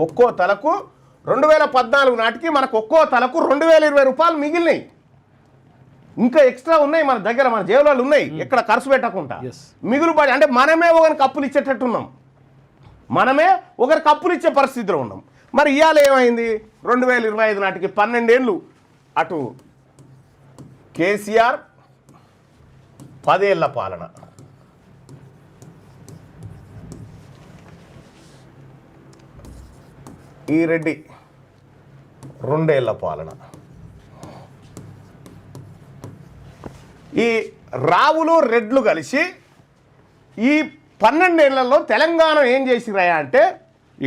ఒక్కో తలకు 2014 నాటికి మనకు ఒక్కో తలకు 2020 రూపాయలు మిగిలినాయి. ఇంకా ఎక్స్ట్రా ఉన్నాయి మన దగ్గర, మన జేబులలో ఉన్నాయి, ఎక్కడ ఖర్చు పెట్టకుండా మిగులుబడి. అంటే మనమే ఒకరికి అప్పులు ఇచ్చేటట్టున్నాం, మనమే ఒకరికి అప్పులు ఇచ్చే పరిస్థితిలో ఉన్నాం. మరి ఇవాళ ఏమైంది? 2025 నాటికి 12 ఏళ్ళు అటు కేసీఆర్ 10 ఏళ్ల పాలన, ఈ రెడ్డి 2 ఏళ్ల పాలన. ఈ రావులు రెడ్లు కలిసి ఈ 12 ఏళ్లలో తెలంగాణ ఏం చేసిరాయా అంటే,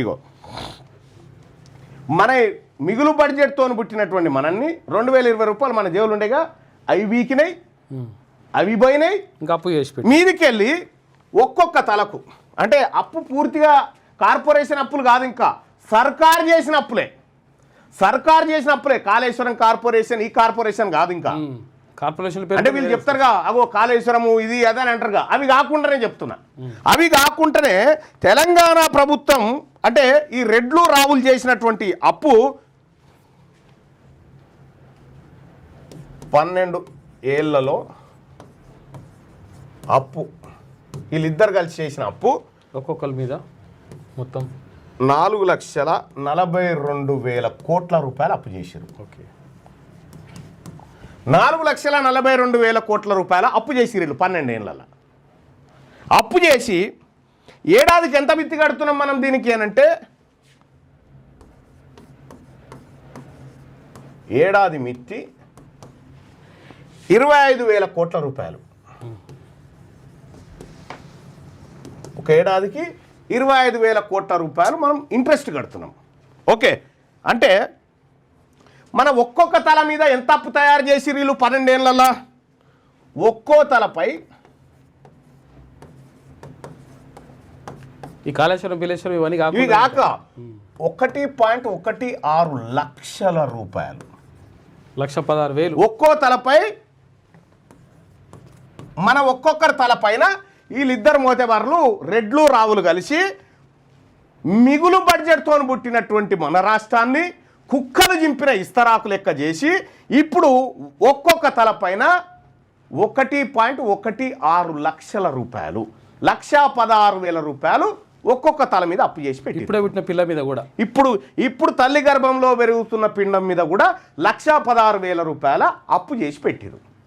ఇగో మన మిగులు బడ్జెట్తో పుట్టినటువంటి మనల్ని 2020 రూపాయలు మన జేబులు ఉండేగా, అవి వీకినాయి, అవి పోయినాయి, ఇంకా అప్పు చేసి మీదికి వెళ్ళి ఒక్కొక్క తలకు, అంటే అప్పు పూర్తిగా కార్పొరేషన్ అప్పులు కాదు, ఇంకా సర్కారు చేసిన అప్పులే, సర్కారు చేసిన అప్పులే. కాళేశ్వరం కార్పొరేషన్, ఈ కార్పొరేషన్ కాదు, ఇంకా కార్పొరేషన్ అంటే వీళ్ళు చెప్తారుగా అగో కాళేశ్వరము ఇది అదని అంటారుగా, అవి కాకుండానే చెప్తున్నా. అవి కాకుండానే తెలంగాణ ప్రభుత్వం అంటే ఈ రెడ్లు రావులు చేసినటువంటి అప్పు 12 ఏళ్లలో అప్పు, వీళ్ళిద్దరు కలిసి చేసిన అప్పు ఒక్కొక్కరి మీద మొత్తం 4,42,000 కోట్ల రూపాయలు అప్పు చేశారు. ఓకే, 4,42,000 కోట్ల రూపాయల అప్పు చేసి వీళ్ళు 12 ఏళ్ళ అప్పు చేసి ఏడాదికి ఎంత మిత్తి కడుతున్నాం మనం దీనికి అనంటే, ఏడాది మిత్తి 25,000 కోట్ల రూపాయలు. ఒక ఏడాదికి 25,000 కోట్ల రూపాయలు మనం ఇంట్రెస్ట్ కడుతున్నాం. ఓకే, అంటే మన ఒక్కొక్క తల మీద ఎంత అప్పు తయారు చేసి వీళ్ళు 12 ఏళ్ళల్లో, ఒక్కో తలపై ఈ కాళేశ్వరం బిలేశ్వరం ఇవన్నీ కాక 1.16 లక్షల రూపాయలు, 1,16,000 ఒక్కో తలపై. మన ఒక్కొక్కరి తలపైన వీళ్ళిద్దరు మోతేబారులు రెడ్లు రావులు కలిసి మిగులు బడ్జెట్తో పుట్టినటువంటి మన రాష్ట్రాన్ని కుక్కలు జింపిన ఇస్తరాకు లెక్క చేసి ఇప్పుడు ఒక్కొక్క తలపైన 1.16 లక్షల రూపాయలు, 1,16,000 రూపాయలు ఒక్కొక్క తల మీద అప్పు చేసి పెట్టి, ఇప్పుడే పుట్టిన పిల్ల మీద కూడా, ఇప్పుడు తల్లి గర్భంలో పెరుగుతున్న పిండం మీద కూడా 1,16,000 రూపాయల అప్పు చేసి పెట్టారు.